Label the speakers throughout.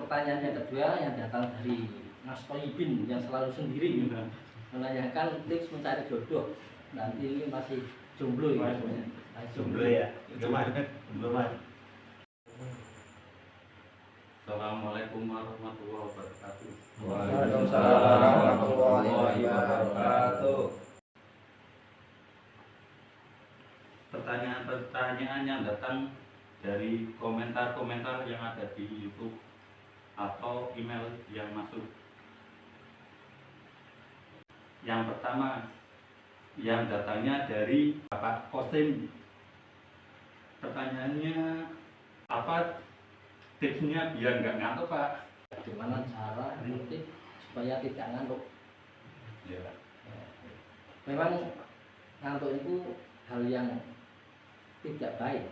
Speaker 1: pertanyaan yang kedua yang datang dari Mas Toyibin yang selalu sendiri menanyakan tips mencari jodoh. Nanti ini masih jomblo ya?
Speaker 2: Jomblo ya? Jomblo mas.
Speaker 3: Assalamualaikum warahmatullahi wabarakatuh.
Speaker 2: Waalaikumsalam warahmatullahi wabarakatuh.
Speaker 3: Pertanyaan-pertanyaan yang datang dari komentar-komentar yang ada di YouTube atau email yang masuk. Yang pertama, yang datangnya dari Bapak Kosim. Pertanyaannya, apa tipsnya biar nggak ngantuk, Pak?
Speaker 1: Bagaimana cara menutup supaya tidak ngantuk?
Speaker 3: Ya.
Speaker 1: Memang ngantuk itu hal yang tidak baik.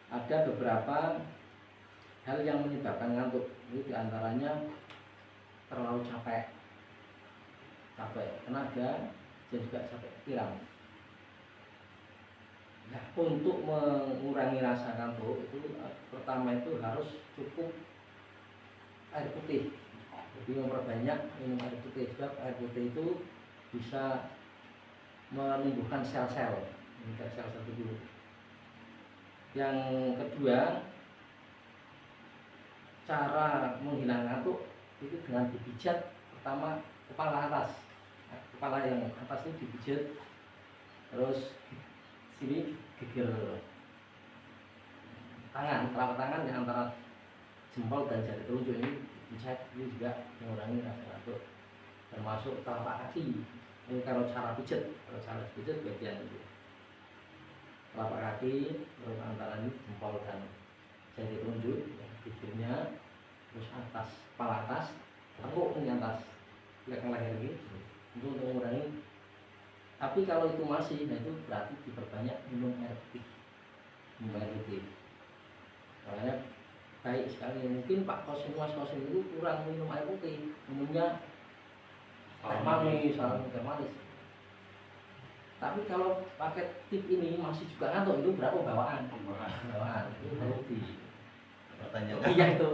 Speaker 1: Ada beberapa hal yang menyebabkan ngantuk. Itu diantaranya terlalu capek tenaga dan juga capek pikiran. Nah, untuk mengurangi rasa ngantuk itu pertama itu harus cukup air putih. Jadi memperbanyak minum air putih, sebab air putih itu bisa menumbuhkan sel-sel tubuh. Yang kedua, cara menghilangkan ngantuk itu dengan dipijat pertama kepala atas. Nah, kepala yang atas itu dipijat, terus sini gigil tangan, telapak tangan yang antara jempol dan jari telunjuk ini dipijat, ini juga mengurangi rasa ngantuk. Termasuk telapak kaki. Ini kalau cara pijat bagian itu telapak kaki, terus antara ini jempol dan jari telunjuk, gigilnya, terus atas, kepala atas, tengkuk ini atas, belakang leher ini, untuk mengurangi. Tapi kalau itu masih, nah itu berarti diperbanyak minum air putih. Soalnya baik sekali. Mungkin Pak Kosim itu kurang minum air putih, minumnya teh manis, teh manis. Tapi kalau pakai tip ini masih juga ngantuk, itu berapa bawaan? Bawaan itu harus di
Speaker 2: Pertanyaan.
Speaker 1: iya itu.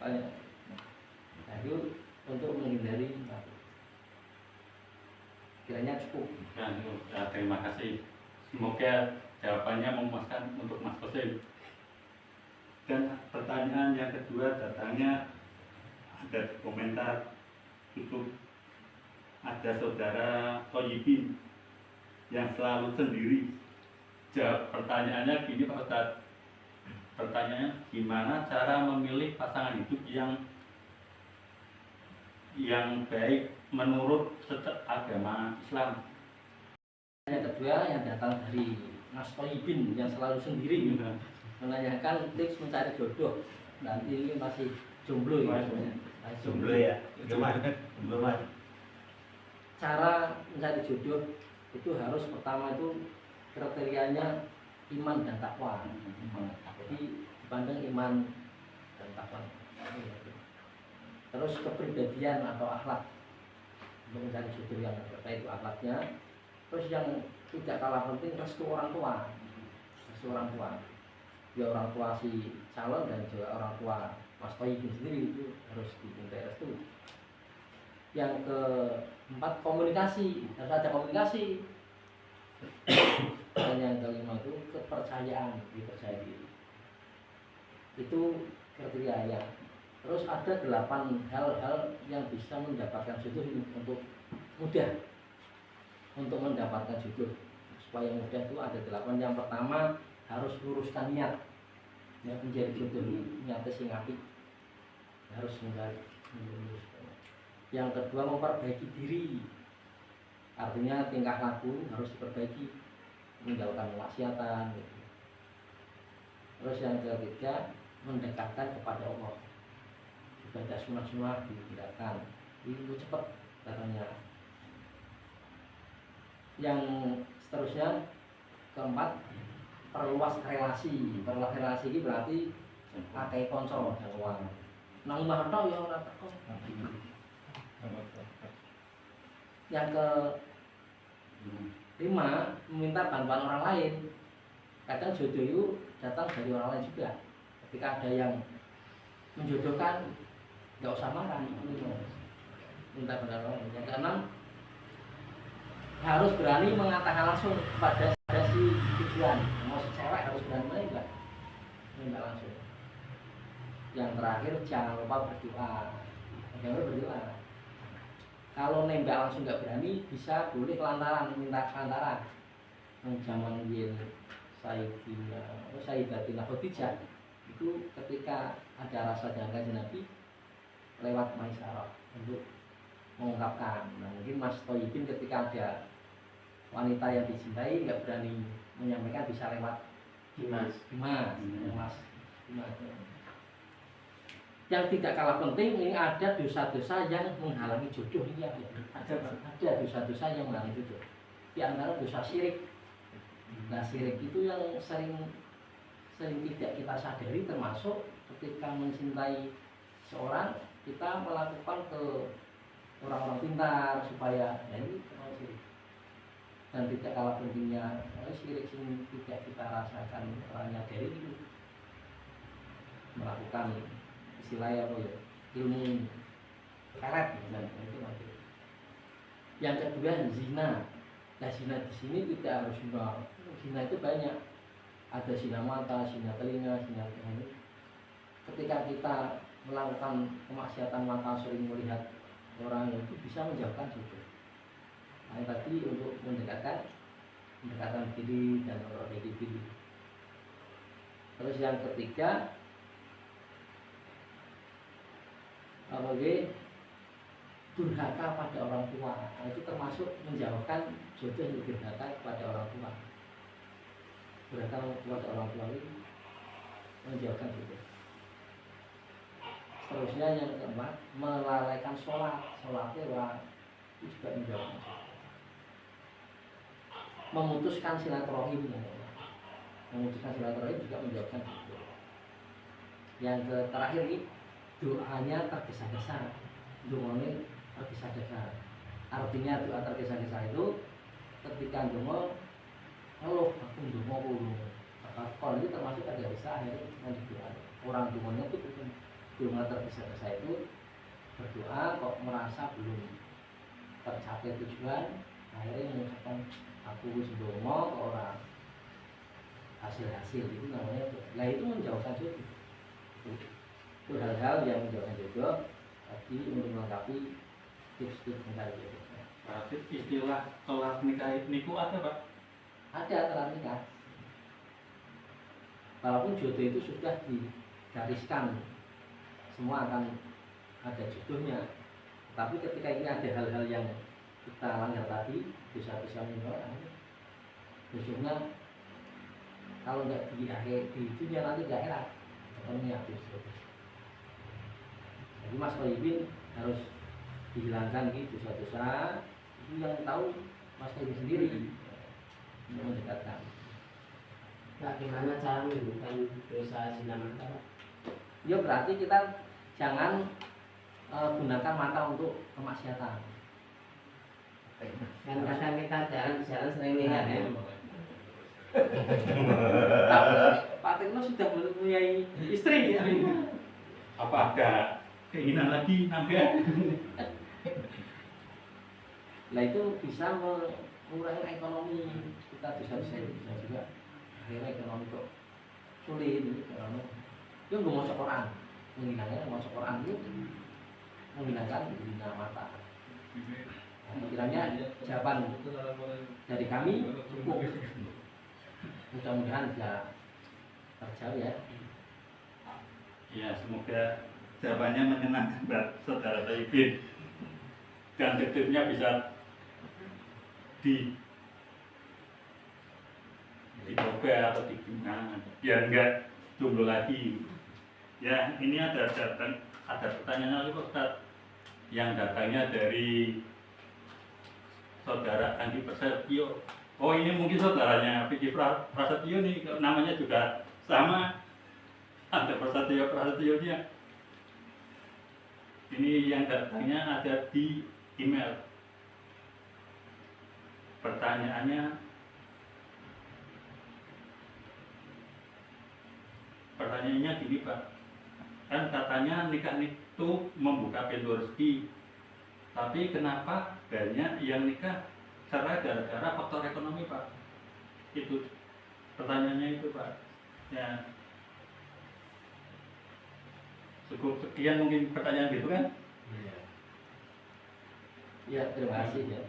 Speaker 1: Nah, itu untuk menghindari ngantuk. Kiranya cukup.
Speaker 3: Ya, terima kasih. Semoga jawabannya memuaskan untuk Mas Kosim. Dan pertanyaan yang kedua datangnya ada di komentar YouTube. Ada saudara Toyibin yang selalu sendiri. Jawab pertanyaannya gini Pak Ustadz. Pertanyaannya, gimana cara memilih pasangan hidup yang baik menurut agama Islam?
Speaker 1: Yang kedua yang datang dari Mas Toyibin yang selalu sendiri menanyakan tips mencari jodoh. Nanti ini masih jomblo ya?
Speaker 2: Jomblo ya? Jomblo mas.
Speaker 1: Cara mencari jodoh itu harus pertama itu kriterianya iman dan takwa. Jadi dipandang iman dan takwa. Terus kepribadian atau akhlak, untuk mencari jodoh yang terbaik itu akhlaknya. Terus yang tidak kalah penting restu orang tua. Ya orang tua si calon dan juga orang tua Mas Toyibin sendiri itu harus diminta restu. Yang keempat, komunikasi, harus ada komunikasi. Dan yang kelima itu kepercayaan, dipercaya diri. Itu kriterianya. Terus ada 8 hal-hal yang bisa mendapatkan jodoh untuk mudah untuk mendapatkan jodoh. Supaya mudah itu ada 8. Yang pertama, harus luruskan niat. Ya, menjadi jodoh ini niatnya sing apik. Harus mencari. Yang kedua, memperbaiki diri. Artinya tingkah laku harus diperbaiki, meninggalkan kemaksiatan gitu. Terus yang ketiga, mendekatkan kepada Allah. Ibadah sunah-sunah ditinggalkan. Itu cepat katanya. Yang seterusnya, keempat, perluas relasi. Perluas relasi ini berarti pakai konco dan uang. Nang mbah tok ya ora teko. Yang kelima, meminta bantuan orang lain. Kadang jodoh itu datang dari orang lain juga. ketika ada yang menjodohkan nggak usah marah, minta pendapat. Yang keenam, harus berani mengatakan langsung pada si tujuan. Mau si cewek harus berani minta langsung. Yang terakhir, jangan lupa berdoa. Jangan lupa berdoa. Kalau nembak langsung nggak berani, bisa boleh kelantaran, minta kelantaran. Yang zaman Sayyidatina Khadijah itu ketika ada rasa janggal Nabi lewat Maisarah untuk mengungkapkan. Nah, mungkin Mas Toyibin ketika ada wanita yang dicintai nggak berani menyampaikan, bisa lewat Dimas. Yang tidak kalah penting, ini ada dosa-dosa yang menghalangi jodoh. Ini ada dosa-dosa yang menghalangi jodoh. Di antara dosa syirik. Nah, syirik itu yang sering tidak kita sadari, termasuk ketika mencintai seorang, kita melakukan ke orang-orang pintar supaya ini syirik. Dan tidak kalah pentingnya syirik ini tidak kita rasakan, nyadari itu melakukan istilahnya apa ya, ilmu karet dan itu nanti. Yang kedua, zina. Nah, zina di sini tidak harus zina. Zina itu banyak. Ada zina mata, zina telinga, zina ini. Ketika kita melakukan kemaksiatan mata, sering melihat orang itu bisa menjauhkan jodoh. Nah, tadi untuk mendekatkan diri dan memperbaiki diri. Terus yang ketiga, durhaka pada orang tua. Nah, itu termasuk menjauhkan jodoh yang durhaka kepada orang tua. Durhaka kepada orang tua itu menjauhkan jodoh. Seterusnya yang keempat, melalaikan sholatnya orang itu juga menjauhkan jodoh. Memutuskan silaturahim juga menjauhkan jodoh. Yang terakhir ini, doanya tergesa-gesa. Doanya tergesa-gesa. Artinya doa tergesa-gesa itu ketika doa, halo aku doa itu termasuk tergesa-gesa, akhirnya doa. Orang doanya itu doa tergesa-gesa itu berdoa kok merasa belum tercapai tujuan, akhirnya mengucapkan aku doa ke orang hasil itu namanya doa. Nah, itu menjauhkan jodoh. Itu hal-hal yang menjauhkan jodoh. Tadi untuk melengkapi tips-tips mencari jodoh.
Speaker 3: Berarti istilah telat nikah niku ada, Pak?
Speaker 1: Ada telat nikah. Walaupun jodoh itu sudah digariskan, semua akan ada jodohnya. Tapi ketika ini ada hal-hal yang kita langgar tadi, bisa menolak, jodohnya kalau nggak di dunia nanti di akhirat ketemu habis. Jadi Mas Toyibin harus dihilangkan gitu dosa-dosa itu yang tahu Mas Toyibin sendiri untuk mendekatkan.
Speaker 4: Nah, gimana cara menyembuhkan dosa zina mata?
Speaker 1: Ya berarti kita jangan gunakan mata untuk kemaksiatan.
Speaker 4: Kan kadang kita jalan sering lihat ya.
Speaker 1: Pak Tekno sudah mempunyai istri ya.
Speaker 3: Apa ada keinginan lagi nambah?
Speaker 1: Nah, itu bisa mengurangi ekonomi kita, bisa juga akhirnya ekonomi kok sulit karena itu nggak mau Quran, menghilangkan mau Quran itu menghilangkan zina mata. Nah, kiranya jawaban dari kami cukup, mudah-mudahan bisa terjawab ya.
Speaker 3: Ya, semoga jawabannya menyenangkan Saudara Toyibin dan tips-tipsnya bisa dicoba atau digunakan biar enggak jomblo lagi. Ya, ini ada pertanyaan lagi Pak Ustadz yang datangnya dari Saudara Andi Prasetyo. Oh, ini mungkin saudaranya Vicky Prasetyo nih, namanya juga sama, ada Prasetyo-Prasetyonya. Ini yang datangnya ada di email. Pertanyaannya pertanyaannya gini Pak, kan katanya nikah itu membuka pintu rezeki, tapi kenapa banyak yang nikah cerai gara-gara faktor ekonomi Pak? Itu pertanyaannya itu Pak. Ya, cukup sekian mungkin pertanyaan gitu kan?
Speaker 1: Ya, terima kasih ya.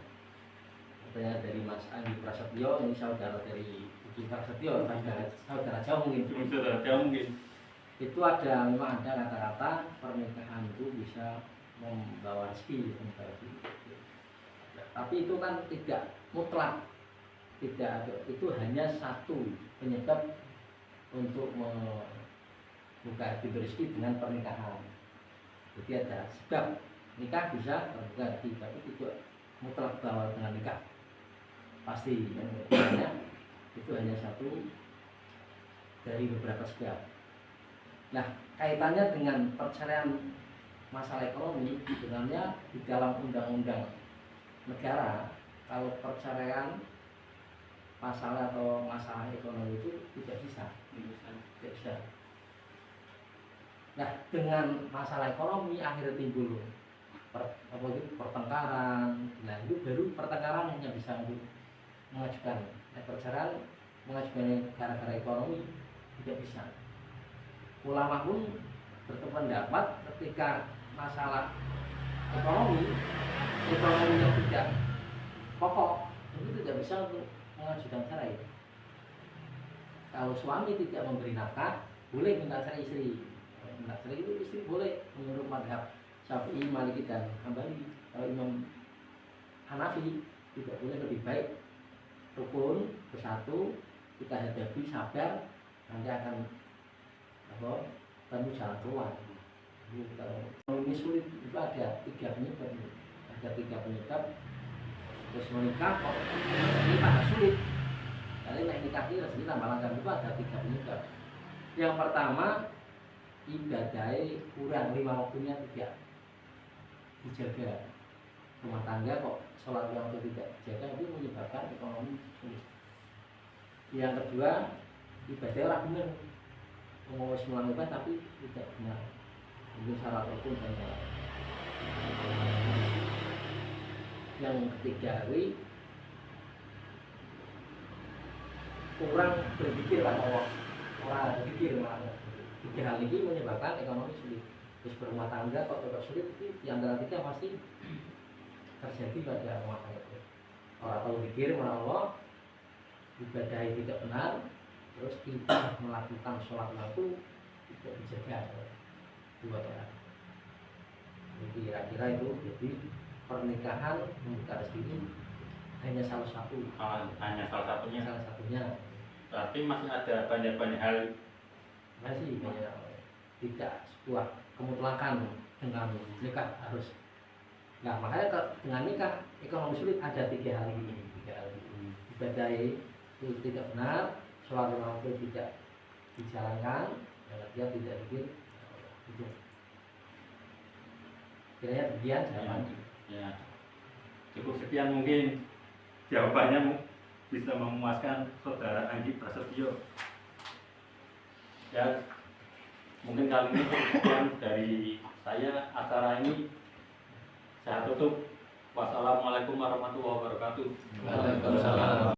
Speaker 1: Pertanyaan dari Mas Andi Prasetyo, ini saudara dari Budi Prasetyo, saudara jauh mungkin.
Speaker 3: Saudara jauh mungkin.
Speaker 1: Itu ada, memang ada kata-kata pernikahan itu bisa membawa rezeki, tapi itu kan tidak mutlak, tidak ada, itu hanya satu penyebab untuk membuka pintu rezeki dengan pernikahan. Jadi ada sebab nikah bisa terbuka rezeki, tapi tidak mutlak berawal dengan nikah pasti ya, itu hanya satu dari beberapa sebab. Nah, kaitannya dengan perceraian masalah ekonomi, sebenarnya di dalam undang-undang negara, kalau perceraian masalah atau masalah ekonomi itu tidak bisa. Nah, dengan masalah ekonomi akhirnya timbul pertengkaran. Nah, itu baru pertengkaran hanya bisa untuk mengajukan perceraian, mengajukan gara-gara ekonomi tidak bisa. Ulama pun berpendapat ketika masalah ekonominya tidak pokok, itu tidak bisa untuk mengajukan cerai. Kalau suami tidak memberi nafkah, boleh minta cerai istri. Minta cerai itu istri boleh menurut mazhab Syafi'i, Maliki dan Hambali. Kalau Imam Hanafi tidak boleh, lebih baik rukun bersatu, kita hadapi sabar, nanti akan temu jalan keluar. Kalau ini sulit itu ada tiga penyebab. Terus menikah kok ini pada sulit. Kali naik nikah ini rezeki tambah langgar itu ada tiga penyebab. Yang pertama, ibadahnya kurang, 5 waktunya tidak dijaga. Rumah tangga kok sholat yang tidak dijaga, itu menyebabkan ekonomi sulit. Yang kedua, ibadah orang benar, mau melakukan tapi tidak benar, itu syarat rukun dan syarat. Yang ketiga, kurang berpikir lah, orang berpikir malah. Tiga hal ini menyebabkan ekonomi sulit. Terus berumah tangga kok tetap sulit, itu di antara tiga pasti terjadi pada rumah tangga. Orang tahu pikir malah Allah, ibadah tidak benar, terus kita melakukan sholat waktu tidak dijaga dua orang. Jadi kira-kira itu, jadi pernikahan membuka rezeki hanya salah satu.
Speaker 3: Hanya salah satunya.
Speaker 1: Salah satunya.
Speaker 3: Tapi masih ada banyak hal.
Speaker 1: Masih banyak, tidak sebuah kemutlakan dengan nikah harus. Nah, makanya dengan nikah ekonomi sulit ada tiga hal ini. Ibadah itu tidak benar, sholat waktu tidak dijalankan, dan dia tidak bikin itu. Kiranya demikian jawaban.
Speaker 3: Ya, cukup sekian mungkin jawabannya bisa memuaskan saudara Andi Prasetyo. Ya, mungkin kali ini cukup sekian dari saya. Acara ini saya tutup. Wassalamualaikum warahmatullahi wabarakatuh.
Speaker 2: Waalaikumsalam.